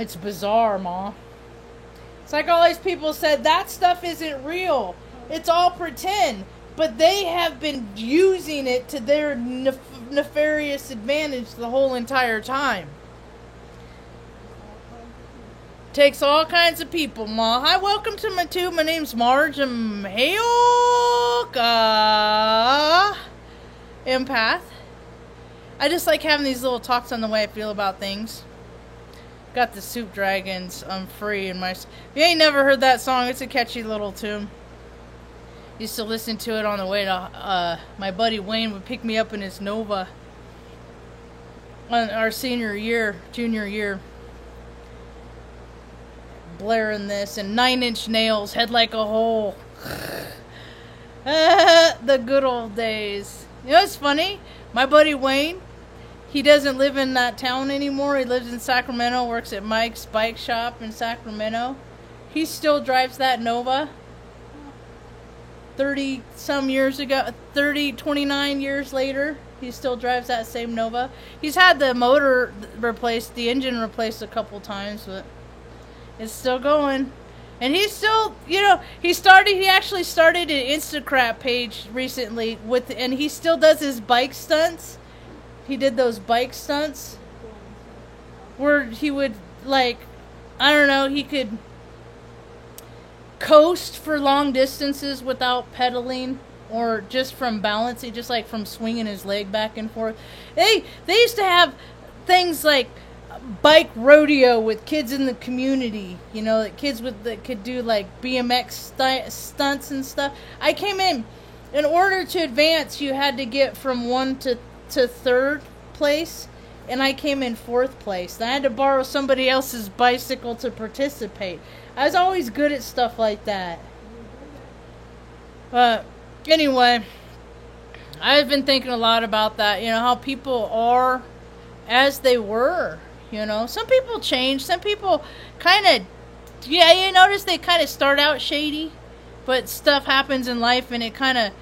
It's bizarre, Ma. It's like all these people said that stuff isn't real. It's all pretend. But they have been using it to their nefarious advantage the whole entire time. Takes all kinds of people, Ma. Hi, welcome to my tube. My name's Marge. I'm empath. I just like having these little talks on the way I feel about things. Got the Soup Dragons. I'm free in my. If you ain't never heard that song, it's a catchy little tune. Used to listen to it on the way to. My buddy Wayne would pick me up in his Nova. On our junior year. Blaring this and 9 Inch Nails, Head Like a Hole. The good old days. You know what's funny? My buddy Wayne, he doesn't live in that town anymore. He lives in Sacramento, works at Mike's Bike Shop in Sacramento. He still drives that Nova. 30-some years ago, 29 years later, he still drives that same Nova. He's had the motor replaced, the engine replaced a couple times, but it's still going. And he's still, he actually started an Instacrap page recently and he still does his bike stunts. He did those bike stunts where he would, he could coast for long distances without pedaling or just from balancing, just like from swinging his leg back and forth. They used to have things like bike rodeo with kids in the community, kids that could do like BMX stunts and stuff. I came in order to advance, you had to get from 1 to 3rd place, and I came in 4th place. I had to borrow somebody else's bicycle to participate. I was always good at stuff like that. But anyway, I've been thinking a lot about that, how people are as they were. Some people change. Some people you notice they kind of start out shady, but stuff happens in life and it kind of,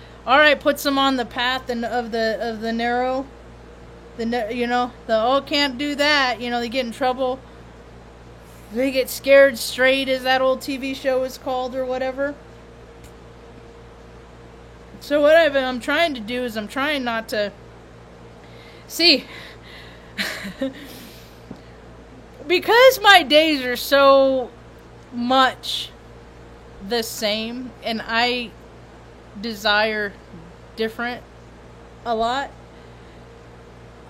puts them on the path of the narrow, can't do that. They get in trouble. They get scared straight, as that old TV show is called or whatever. So what I'm trying to do is I'm trying not to see. Because my days are so much the same and I desire different a lot,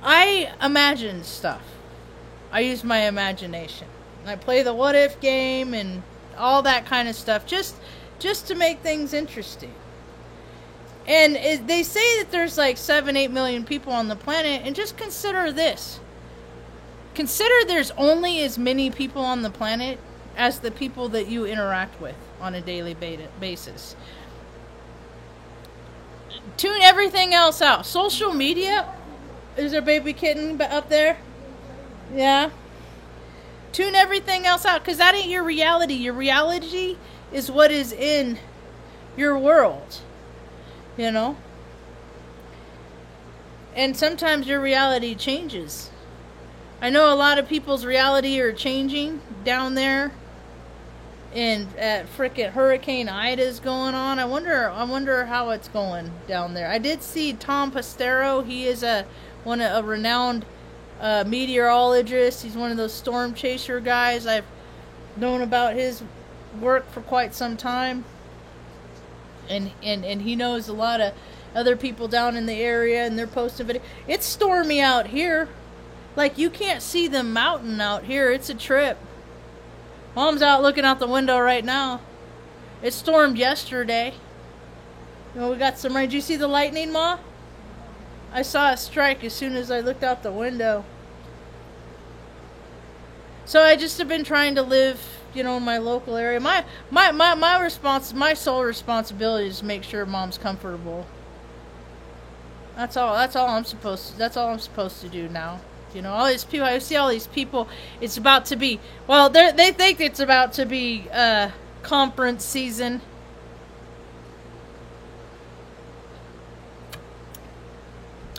I imagine stuff. I use my imagination. I play the what if game and all that kind of stuff just to make things interesting. And they say that there's like 7-8 million people on the planet, and just consider this. Consider there's only as many people on the planet as the people that you interact with on a daily basis. Tune everything else out. Social media. Is there a baby kitten up there? Yeah. Tune everything else out, because that ain't your reality. Your reality is what is in your world. And sometimes your reality changes. I know a lot of people's reality are changing down there, and at frickin' Hurricane Ida's going on. I wonder how it's going down there. I did see Tom Pastero. He is a renowned meteorologist. He's one of those storm chaser guys. I've known about his work for quite some time, and he knows a lot of other people down in the area, and they're posting video. It's stormy out here. Like, you can't see the mountain out here. It's a trip. Mom's out looking out the window right now. It stormed yesterday. We got some rain. Did you see the lightning, Ma? I saw a strike as soon as I looked out the window. So I just have been trying to live, in my local area. My sole responsibility is to make sure Mom's comfortable. That's all I'm supposed to do now. All these people, I see all these people, it's about to be, they think it's about to be conference season.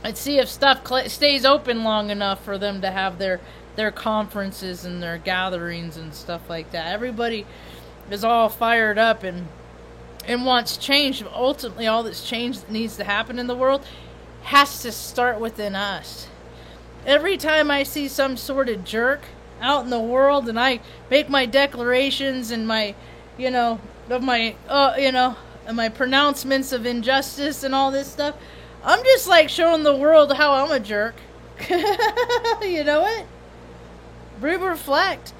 I'd see if stuff stays open long enough for them to have their conferences and their gatherings and stuff like that. Everybody is all fired up and wants change. Ultimately, all this change that needs to happen in the world has to start within us. Every time I see some sort of jerk out in the world and I make my declarations and my, of my, and my pronouncements of injustice and all this stuff, I'm just like showing the world how I'm a jerk. You know what? We reflect.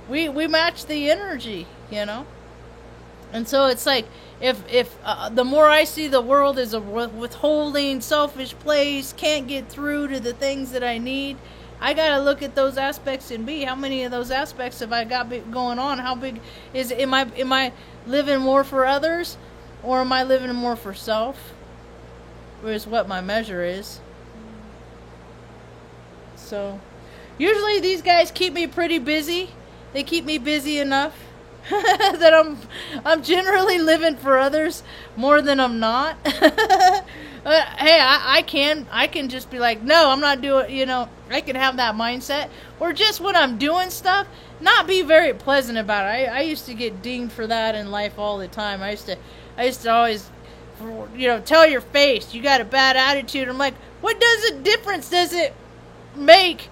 We match the energy, And so it's like, if the more I see the world as a withholding, selfish place, can't get through to the things that I need, I gotta look at those aspects and how many of those aspects have I got going on? How big am I living more for others, or am I living more for self? Is what my measure is. So, usually these guys keep me pretty busy. They keep me busy enough that I'm generally living for others more than I'm not. Hey, I can just be like, no, I'm not doing, I can have that mindset. Or just when I'm doing stuff, not be very pleasant about it. I used to get dinged for that in life all the time. I used to always, tell your face, you got a bad attitude. I'm like, what difference does it make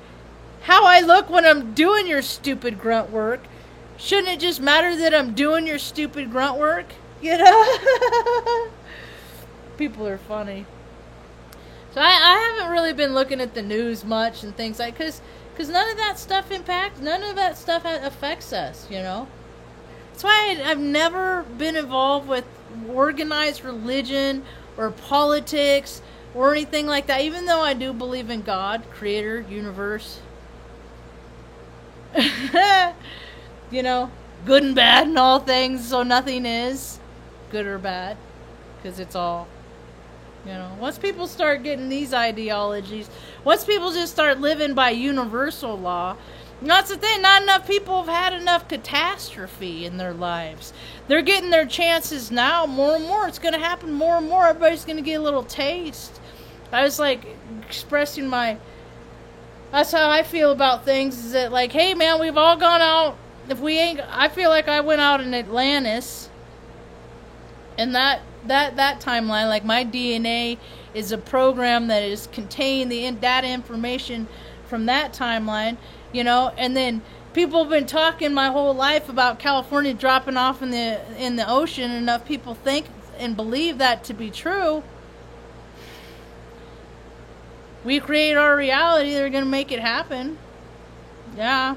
how I look when I'm doing your stupid grunt work? Shouldn't it just matter that I'm doing your stupid grunt work? People are funny. So I haven't really been looking at the news much and things like, because none of that stuff affects us, That's why I've never been involved with organized religion or politics or anything like that, even though I do believe in God, creator, universe. Good and bad in all things, so nothing is good or bad, because it's all, once people start getting these ideologies, once people just start living by universal law, that's the thing, not enough people have had enough catastrophe in their lives. They're getting their chances now, more and more. It's going to happen more and more. Everybody's going to get a little taste. I was like expressing that's how I feel about things, is that like, hey man, we've all gone out. I feel like I went out in Atlantis, and that timeline, like my DNA is a program that is contained the data information from that timeline, and then people have been talking my whole life about California dropping off in the ocean. Enough people think and believe that to be true. We create our reality. They're going to make it happen. Yeah.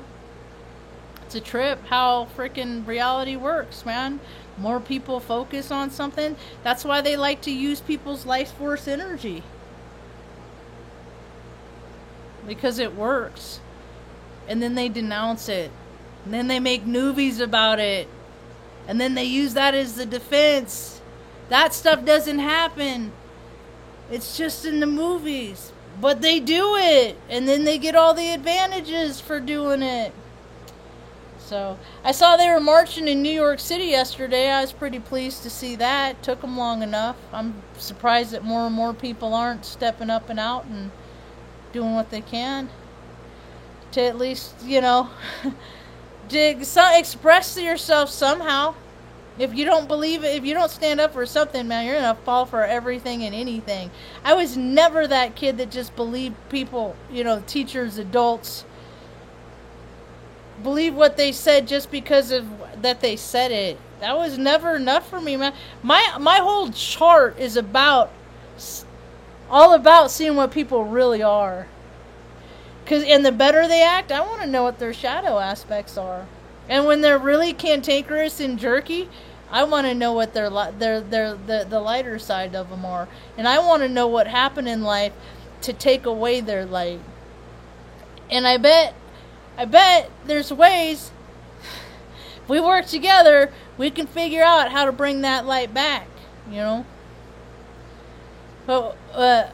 It's a trip how freaking reality works, man. More people focus on something. That's why they like to use people's life force energy. Because it works. And then they denounce it. And then they make movies about it. And then they use that as the defense. That stuff doesn't happen. It's just in the movies. But they do it. And then they get all the advantages for doing it. So, I saw they were marching in New York City yesterday. I was pretty pleased to see that. It took them long enough. I'm surprised that more and more people aren't stepping up and out and doing what they can to at least, express yourself somehow. If you don't believe it, if you don't stand up for something, man, you're going to fall for everything and anything. I was never that kid that just believed people, teachers, adults, believe what they said just because of that they said it. That was never enough for me, man. My whole chart is all about seeing what people really are. And the better they act, I want to know what their shadow aspects are. And when they're really cantankerous and jerky, I want to know what the lighter side of them are. And I want to know what happened in life to take away their light. And I bet there's ways, if we work together, we can figure out how to bring that light back, But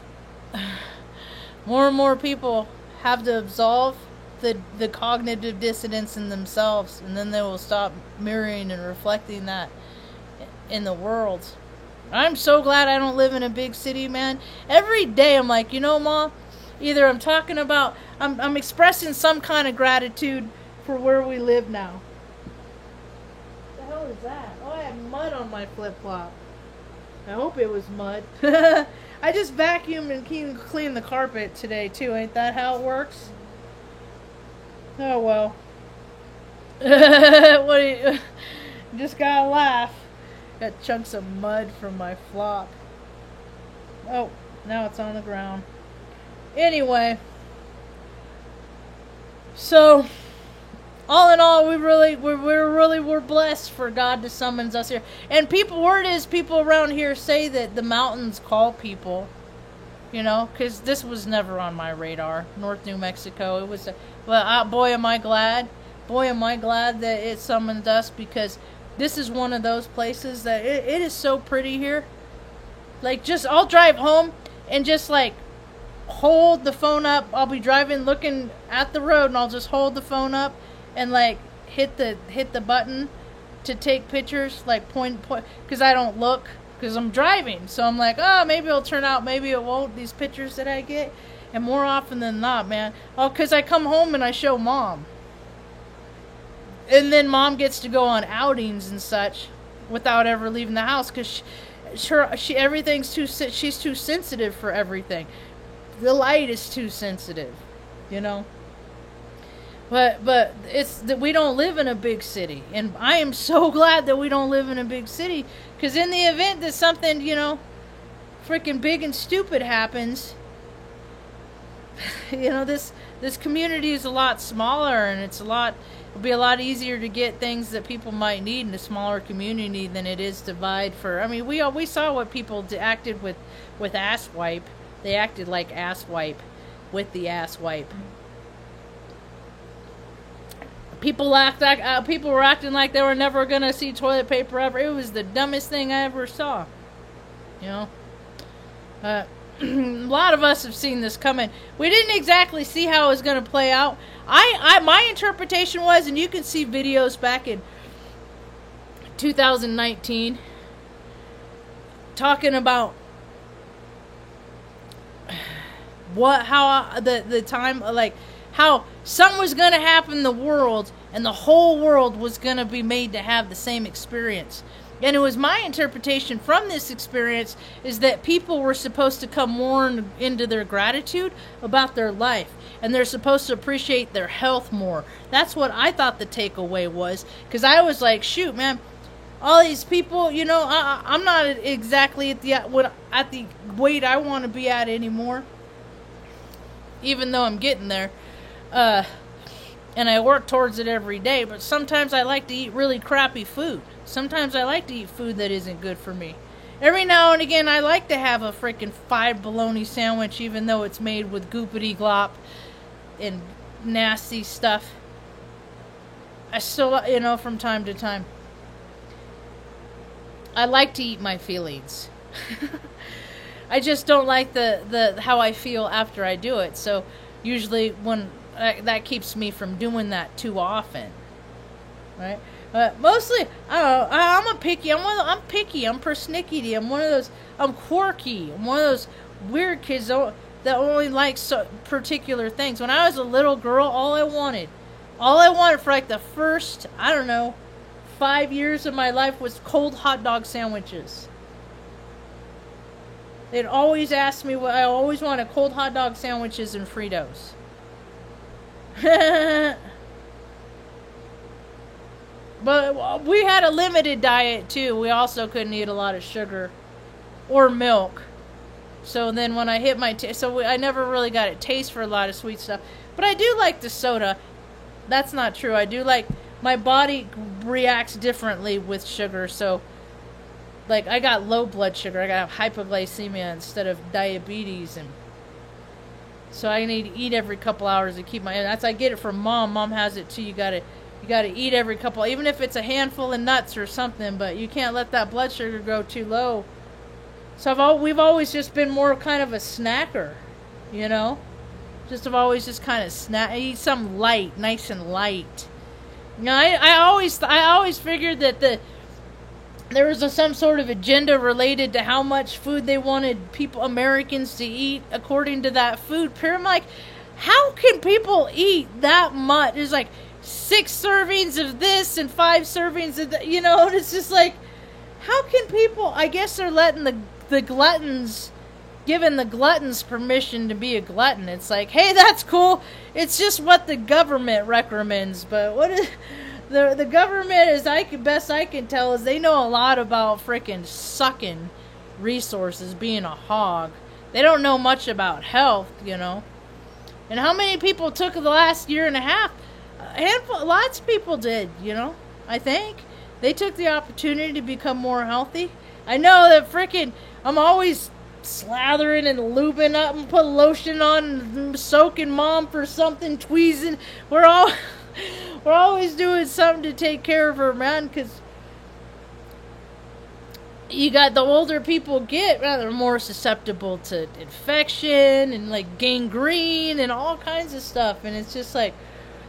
more and more people have to absolve the cognitive dissonance in themselves, and then they will stop mirroring and reflecting that in the world. I'm so glad I don't live in a big city, man. Every day I'm like, you know, Mom, either I'm talking about, I'm expressing some kind of gratitude for where we live now. What the hell is that? Oh, I had mud on my flip-flop. I hope it was mud. I just vacuumed and cleaned the carpet today, too. Ain't that how it works? Oh, well. What do you... Just gotta laugh. Got chunks of mud from my flop. Oh, now it's on the ground. Anyway. So, all in all, we're blessed for God to summons us here. And word is people around here say that the mountains call people. You know, because this was never on my radar. North New Mexico. It was, boy, am I glad. Boy, am I glad that it summoned us, because this is one of those places that it is so pretty here. Like, I'll drive home and just, like, hold the phone up. I'll be driving, looking at the road, and I'll just hold the phone up and, like, hit the button to take pictures, like, point, because I don't look, because I'm driving. So I'm like, oh, maybe it'll turn out, maybe it won't, these pictures that I get. And more often than not, man. Oh, because I come home and I show Mom. And then Mom gets to go on outings and such without ever leaving the house, because she's too sensitive for everything. The light is too sensitive, you know. But it's that we don't live in a big city, and I am so glad that we don't live in a big city, because in the event that something, you know, freaking big and stupid happens, you know, this community is a lot smaller, and it'll be a lot easier to get things that people might need in a smaller community than it is to divide for. I mean, we saw what people acted with ass wipe. They acted like ass wipe with the ass wipe. People were acting like they were never gonna see toilet paper ever. It was the dumbest thing I ever saw. You know, a lot of us have seen this coming. We didn't exactly see how it was gonna play out. My interpretation was, and you can see videos back in 2019 talking about the time, like, how something was going to happen in the world, and the whole world was going to be made to have the same experience. And it was my interpretation from this experience is that people were supposed to come more into their gratitude about their life, and they're supposed to appreciate their health more. That's what I thought the takeaway was, because I was like, shoot, man, all these people, you know, I'm not exactly at the weight I want to be at anymore, even though I'm getting there. And I work towards it every day, but sometimes I like to eat really crappy food. Sometimes I like to eat food that isn't good for me. Every now and again, I like to have a freaking 5 bologna sandwich, even though it's made with goopity glop and nasty stuff. I still, you know, from time to time, I like to eat my feelings. I just don't like the how I feel after I do it. So usually when that keeps me from doing that too often, right? Mostly, I don't know. I'm picky. I'm persnickety. I'm one of those. I'm quirky. I'm one of those weird kids that only likes particular things. When I was a little girl, all I wanted for like the first, I don't know, 5 years of my life was cold hot dog sandwiches. They'd always ask me what I always wanted: cold hot dog sandwiches and Fritos. But we had a limited diet too. We also couldn't eat a lot of sugar or milk. So then when I hit my I never really got a taste for a lot of sweet stuff. But I do like the soda. That's not true. I do like, my body reacts differently with sugar. So, like, I got low blood sugar. I got hypoglycemia instead of diabetes, and so I need to eat every couple hours to keep my. That's, I get it from Mom. Mom has it too. You gotta eat every couple, even if it's a handful of nuts or something. But you can't let that blood sugar go too low. So we've always just been more kind of a snacker, you know. I've always just kind of eat something light, nice and light. You know, I always figured that there was some sort of agenda related to how much food they wanted Americans to eat according to that food pyramid. I'm like, how can people eat that much? There's like 6 servings of this and 5 servings of that, and it's just like, how can people, I guess they're letting the gluttons, giving the gluttons permission to be a glutton. It's like, hey, that's cool. It's just what the government recommends. But what is the government, as best I can tell, is they know a lot about freaking sucking resources, being a hog. They don't know much about health, And how many people took the last year and a half? Lots of people did, I think. They took the opportunity to become more healthy. I know that I'm always slathering and lubing up and put lotion on and soaking mom for something, tweezing. We're always doing something to take care of her, man, because you got the older people they're more susceptible to infection and like gangrene and all kinds of stuff. And it's just like,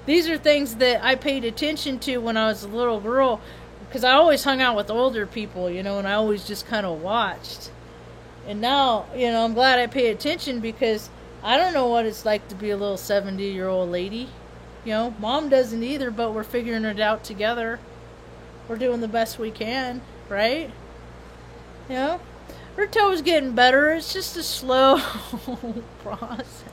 these are things that I paid attention to when I was a little girl, because I always hung out with older people, and I always just kind of watched. And now, I'm glad I pay attention, because I don't know what it's like to be a little 70-year-old lady. Mom doesn't either, but we're figuring it out together. We're doing the best we can, right? Her toe's getting better. It's just a slow process.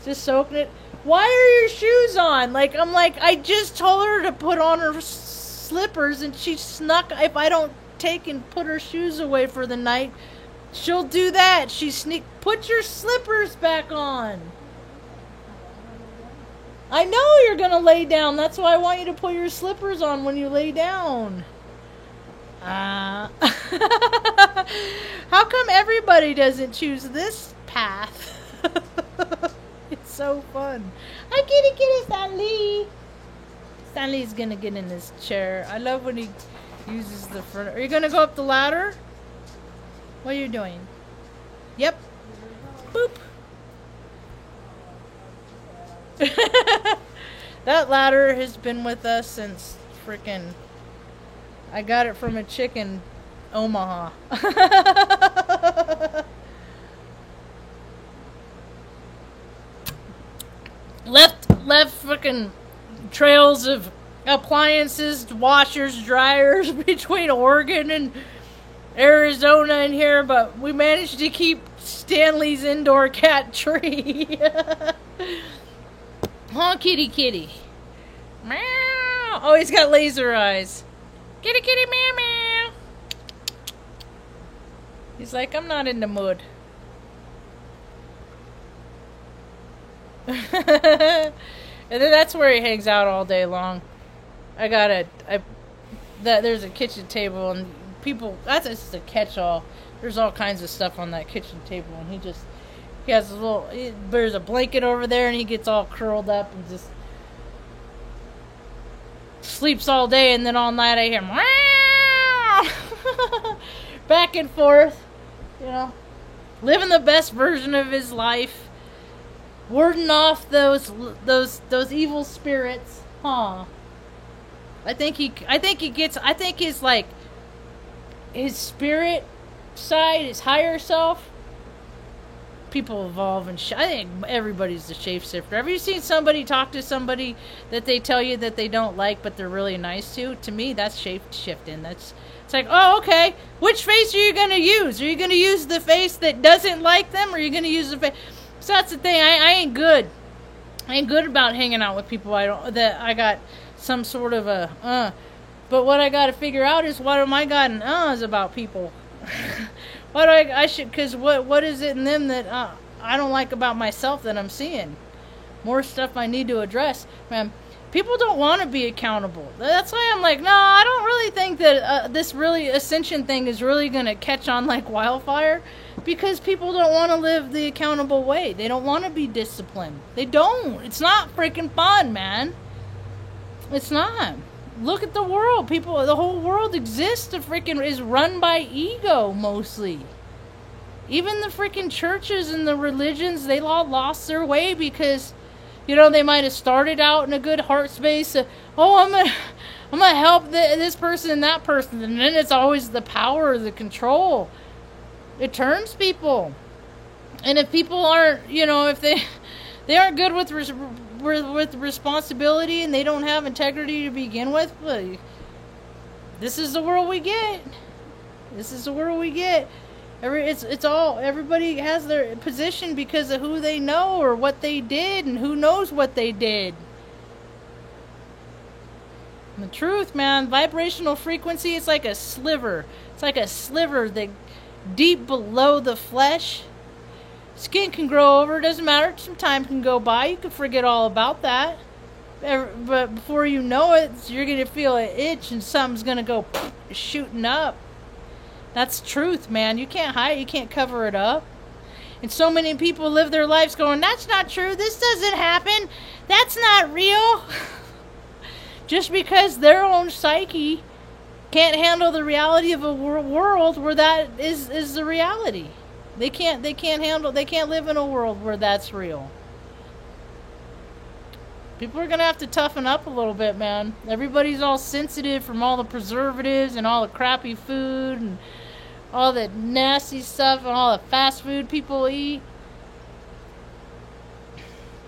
Just soaking it. Why are your shoes on? I just told her to put on her slippers, and she snuck. If I don't take and put her shoes away for the night, she'll do that. Put your slippers back on. I know you're going to lay down. That's why I want you to put your slippers on when you lay down. How come everybody doesn't choose this path? It's so fun. Hi, kitty, Stanley. Stanley's going to get in his chair. I love when he uses the front. Are you going to go up the ladder? What are you doing? Yep. Boop. That ladder has been with us since freaking... I got it from a chick in Omaha. left freaking trails of appliances, washers, dryers between Oregon and Arizona in here, but we managed to keep Stanley's indoor cat tree. Huh, kitty. Meow. Oh, he's got laser eyes. Kitty, meow, meow. He's like, I'm not in the mood. And then that's where he hangs out all day long. There's a kitchen table, and that's just a catch-all. There's all kinds of stuff on that kitchen table, and there's a blanket over there, and he gets all curled up and just sleeps all day, and then all night I hear him back and forth, living the best version of his life, warding off those evil spirits, huh? I think his spirit side, his higher self. People evolve, and I think everybody's the shapeshifter. Have you seen somebody talk to somebody that they tell you that they don't like, but they're really nice to? To me, that's shape-shifting. It's like, oh, okay. Which face are you going to use? Are you going to use the face that doesn't like them, or are you going to use the face? So that's the thing. I ain't good. I ain't good about hanging out with people that I got some sort of a But what I got to figure out is, what am I got an is about people? What because what is it in them that I don't like about myself that I'm seeing? More stuff I need to address. Man, people don't want to be accountable. That's why I'm like, no, I don't really think that this really ascension thing is really going to catch on like wildfire, because people don't want to live the accountable way. They don't want to be disciplined. They don't. It's not freaking fun, man. It's not. Look at the world. The whole world is run by ego, mostly. Even the freaking churches and the religions, they all lost their way because You know, they might have started out in a good heart space. Oh, I'm gonna help this person and that person, and then it's always the power, the control. It turns people, and if people aren't, you know, if they aren't good with responsibility and they don't have integrity to begin with, well, this is the world we get. This is the world we get. Everybody has their position because of who they know or what they did, and who knows what they did. And the truth, man, vibrational frequency is like a sliver. It's like a sliver that deep below the flesh. Skin can grow over, it doesn't matter. Some time can go by, you can forget all about that. But before you know it, you're going to feel an itch and something's going to go shooting up. That's truth, man. You can't hide it. You can't cover it up. And so many people live their lives going, that's not true. This doesn't happen. That's not real. Just because their own psyche can't handle the reality of a world where that is the reality. They can't live in a world where that's real. People are going to have to toughen up a little bit, man. Everybody's all sensitive from all the preservatives and all the crappy food and all the nasty stuff and all the fast food people eat.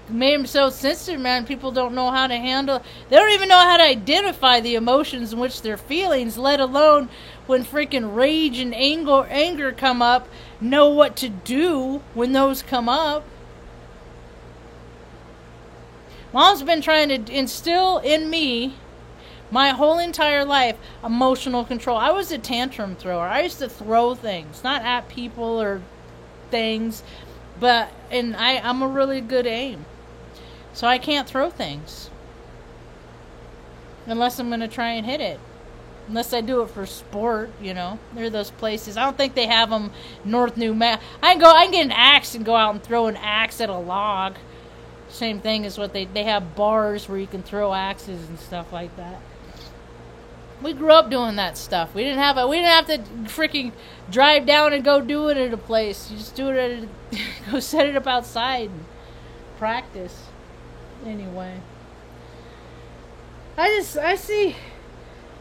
It made them so sensitive, man. People don't know how to handle. They don't even know how to identify the emotions in which they're feelings, let alone when freaking rage and anger come up, know what to do when those come up. Mom's been trying to instill in me my whole entire life emotional control. I was a tantrum thrower. I used to throw things, not at people or things, but I'm a really good aim. So I can't throw things unless I'm going to try and hit it. Unless I do it for sport, you know. There are those places. I don't think they have them North New Mexico. I can get an axe and go out and throw an axe at a log. Same thing as what they have bars where you can throw axes and stuff like that. We grew up doing that stuff. We didn't have to freaking drive down and go do it at a place. You just do it go set it up outside and practice. Anyway, I see.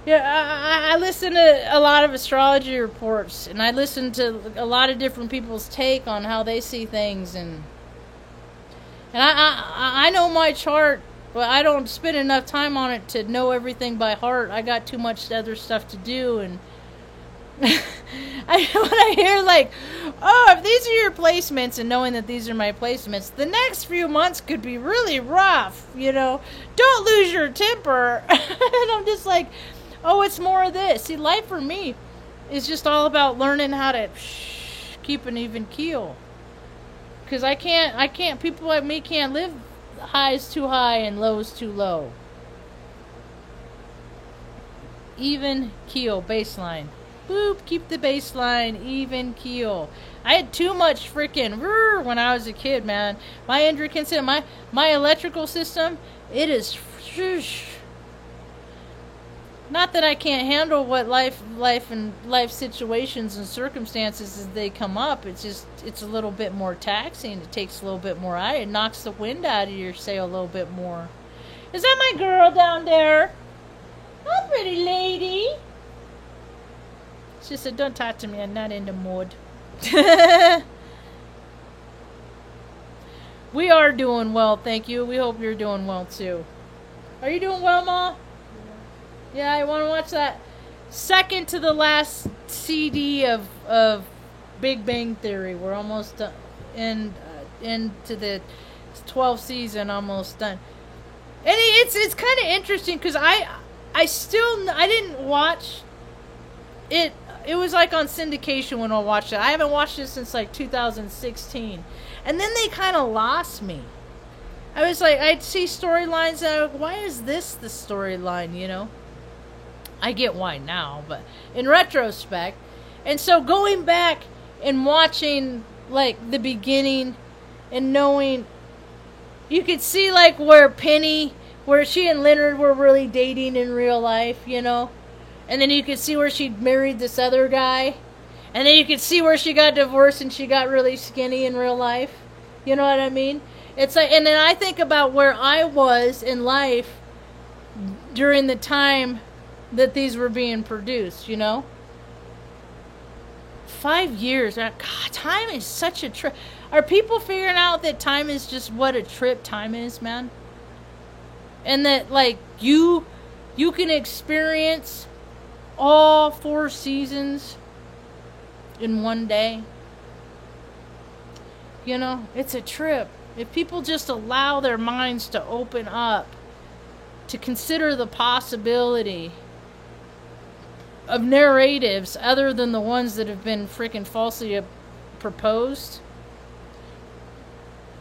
Yeah, I listen to a lot of astrology reports, and I listen to a lot of different people's take on how they see things, and I know my chart, but I don't spend enough time on it to know everything by heart. I got too much other stuff to do, and when I hear like, oh, if these are your placements, and knowing that these are my placements, the next few months could be really rough, you know. Don't lose your temper. And I'm just like, oh, it's more of this. See, life for me is just all about learning how to keep an even keel. Because I can't, people like me can't live highs too high and lows too low. Even keel, baseline. Boop, keep the baseline, even keel. I had too much freaking when I was a kid, man. My endocrine system, my electrical system, it is... Not that I can't handle what life and life situations and circumstances as they come up. It's just, it's a little bit more taxing. It takes a little bit more out. It knocks the wind out of your sail a little bit more. Is that my girl down there? Oh, pretty lady. She said, don't talk to me. I'm not in the mood. We are doing well, thank you. We hope you're doing well, too. Are you doing well, Ma? Yeah, I want to watch that second to the last CD of Big Bang Theory. We're almost done, into the 12th season, almost done. And it's kind of interesting because I didn't watch it. It was like on syndication when I watched it. I haven't watched it since like 2016, and then they kind of lost me. I was like, I'd see storylines and I'm like, why is this the storyline? You know. I get why now, but in retrospect. And so going back and watching like the beginning and knowing, you could see like where she and Leonard were really dating in real life, you know. And then you could see where she married this other guy. And then you could see where she got divorced and she got really skinny in real life. You know what I mean? It's like, and then I think about where I was in life during the time that these were being produced, you know? 5 years. God, time is such a trip. Are people figuring out that time is just what a trip time is, man? And that, like, you can experience all 4 seasons in one day. You know, it's a trip. If people just allow their minds to open up, to consider the possibility of narratives other than the ones that have been freaking falsely proposed,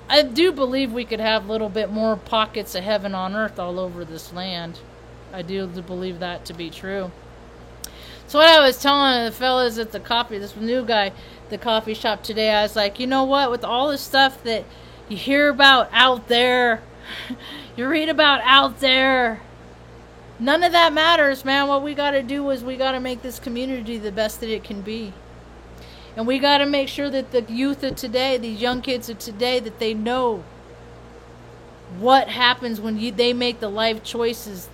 I do believe we could have a little bit more pockets of heaven on earth all over this land. I do believe that to be true. So what I was telling the fellas at this new guy, the coffee shop today, I was like, you know what, with all the stuff that you hear about out there, you read about out there, none of that matters, man. What we got to do is we got to make this community the best that it can be. And we got to make sure that the youth of today, these young kids of today, that they know what happens when they make the life choices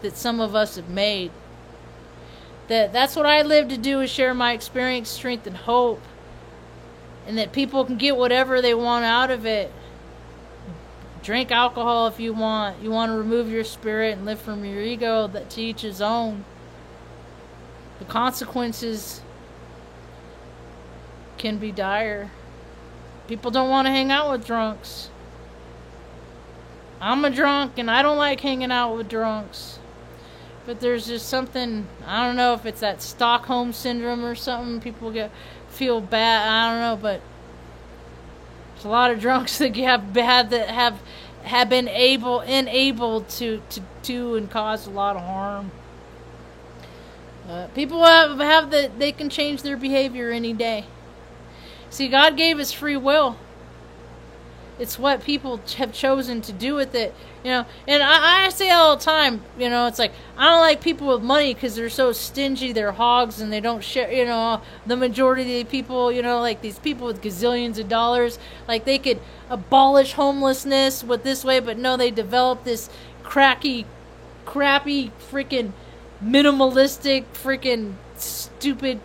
that some of us have made. That's what I live to do, is share my experience, strength, and hope. And that people can get whatever they want out of it. Drink alcohol if you want. You want to remove your spirit and live from your ego, that to each his own. The consequences can be dire. People don't want to hang out with drunks. I'm a drunk and I don't like hanging out with drunks. But there's just something, I don't know if it's that Stockholm syndrome or something. People feel bad. I don't know, but there's a lot of drunks that have been enabled to and cause a lot of harm. People they can change their behavior any day. See, God gave us free will. It's what people have chosen to do with it, you know. And I say all the time, you know, it's like, I don't like people with money because they're so stingy, they're hogs, and they don't share, you know. The majority of the people, you know, like these people with gazillions of dollars, like they could abolish homelessness with this way, but no, they develop this crappy freaking minimalistic freaking stupid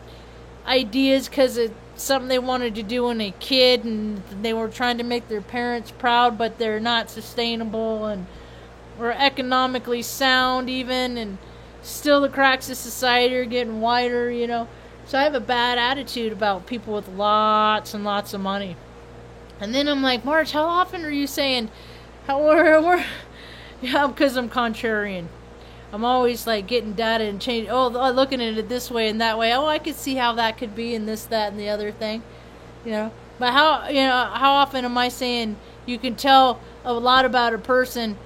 ideas because it's something they wanted to do when a kid, and they were trying to make their parents proud, but they're not sustainable and or economically sound even, and still the cracks of society are getting wider, you know. So I have a bad attitude about people with lots and lots of money. And then I'm like, March, how often are you saying yeah, because I'm contrarian. I'm always like getting data and change. Oh, looking at it this way and that way. Oh, I could see how that could be, and this, that, and the other thing. You know, but how often am I saying you can tell a lot about a person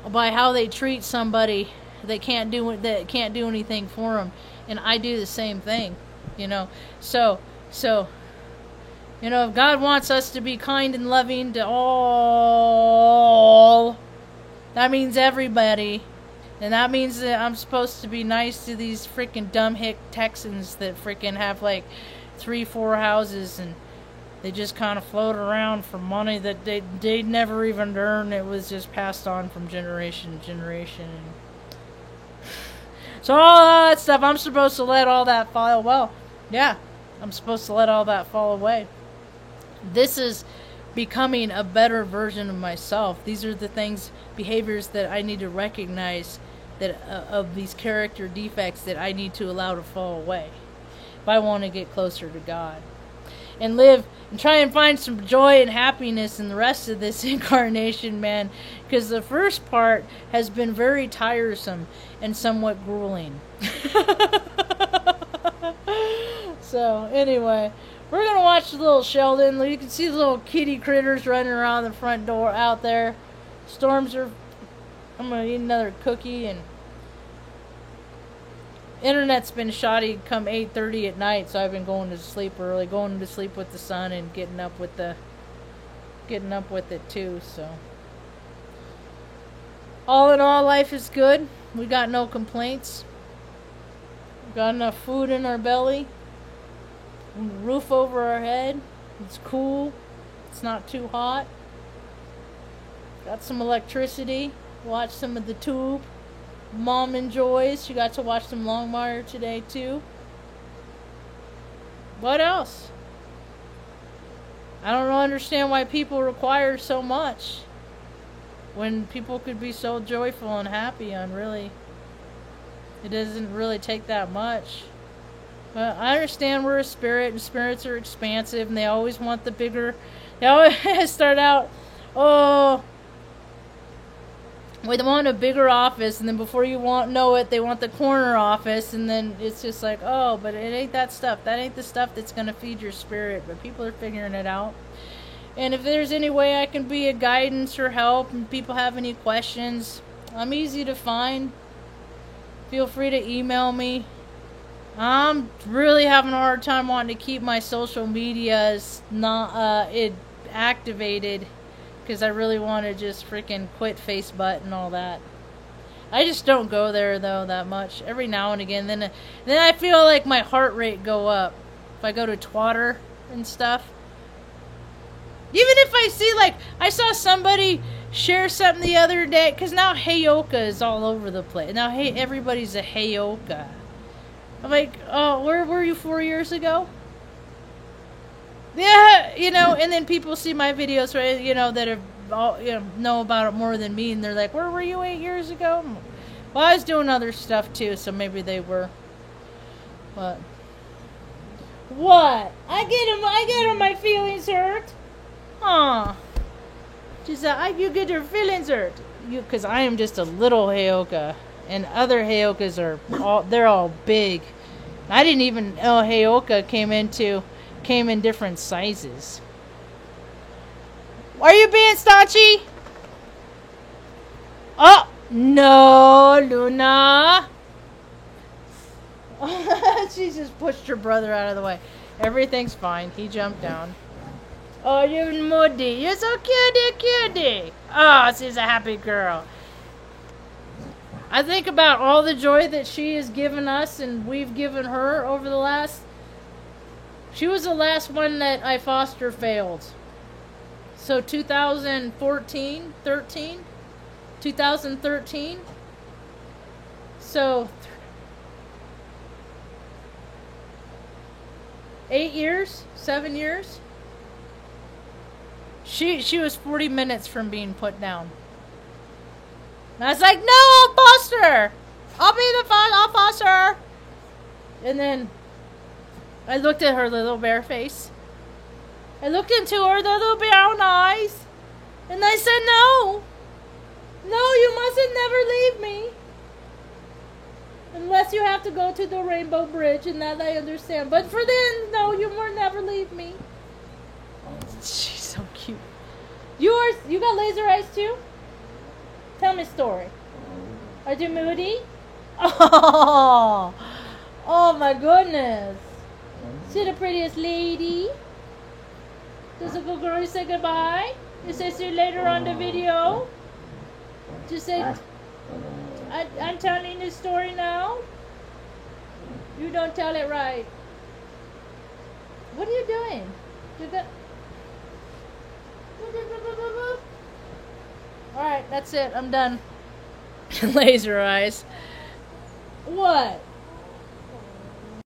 by how they treat somebody that can't do anything for them, and I do the same thing. You know, so you know, if God wants us to be kind and loving to all, that means everybody. And that means that I'm supposed to be nice to these freaking dumb hick Texans that freaking have like 3-4 houses, and they just kind of float around for money that they never even earned. It was just passed on from generation to generation. And so all that stuff, I'm supposed to let all that fall. Well, yeah, I'm supposed to let all that fall away. This is becoming a better version of myself. These are the things, behaviors that I need to recognize, that of these character defects that I need to allow to fall away if I want to get closer to God and live and try and find some joy and happiness in the rest of this incarnation, man, because the first part has been very tiresome and somewhat grueling. So anyway, we're gonna watch the little Sheldon. You can see the little kitty critters running around the front door out there. Storms are. I'm gonna eat another cookie, and internet's been shoddy come 8:30 at night, so I've been going to sleep early, going to sleep with the sun, and getting up with it too. So all in all, life is good. We got no complaints. We got enough food in our belly, roof over our head. It's cool. It's not too hot. Got some electricity. Watched some of the tube. Mom enjoys. She got to watch some Longmire today too. What else? I don't understand why people require so much when people could be so joyful and happy and really it doesn't really take that much. But I understand we're a spirit and spirits are expansive and they always want the bigger. They always start out, oh, we want a bigger office, and then before you know it, they want the corner office, and then it's just like, oh, but it ain't that stuff. That ain't the stuff that's going to feed your spirit, but people are figuring it out. And if there's any way I can be a guidance or help, and people have any questions, I'm easy to find. Feel free to email me. I'm really having a hard time wanting to keep my social medias activated. Because I really want to just freaking quit Facebook and all that. I just don't go there though that much. Every now and again, then I feel like my heart rate go up if I go to Twitter and stuff. Even if I see, like, I saw somebody share something the other day, because now Heyoka is all over the place. Now everybody's a Heyoka. I'm like, oh, where were you 4 years ago? Yeah, you know, and then people see my videos, right, you know, that have all, you know about it more than me, and they're like, where were you 8 years ago? Well, I was doing other stuff too, so maybe they were. But what? I get them my feelings hurt. Aw. She said, you get your feelings hurt. Because I am just a little Heyoka, and other Heyokas they're all big. I didn't even know Heyoka came in different sizes. Are you being staunchy? Oh, no, Luna. She just pushed her brother out of the way. Everything's fine. He jumped down. Oh, you're moody. You're so cutie. Oh, she's a happy girl. I think about all the joy that she has given us and we've given her over the last... She was the last one that I foster failed. So 2013. So 8 years, 7 years. She was 40 minutes from being put down. And I was like, no, I'll foster. I'll foster. And then I looked at her little bare face. I looked into her little brown eyes. And I said, no. No, you mustn't never leave me. Unless you have to go to the Rainbow Bridge, and that I understand. But for then, no, you will never leave me. She's so cute. You got laser eyes too? Tell me a story. Are you moody? Oh my goodness. She's the prettiest lady. Does the good girl say goodbye? You say see you later on the video? Just say, I'm telling the story now. You don't tell it right. What are you doing? Alright, that's it. I'm done. Laser eyes. What?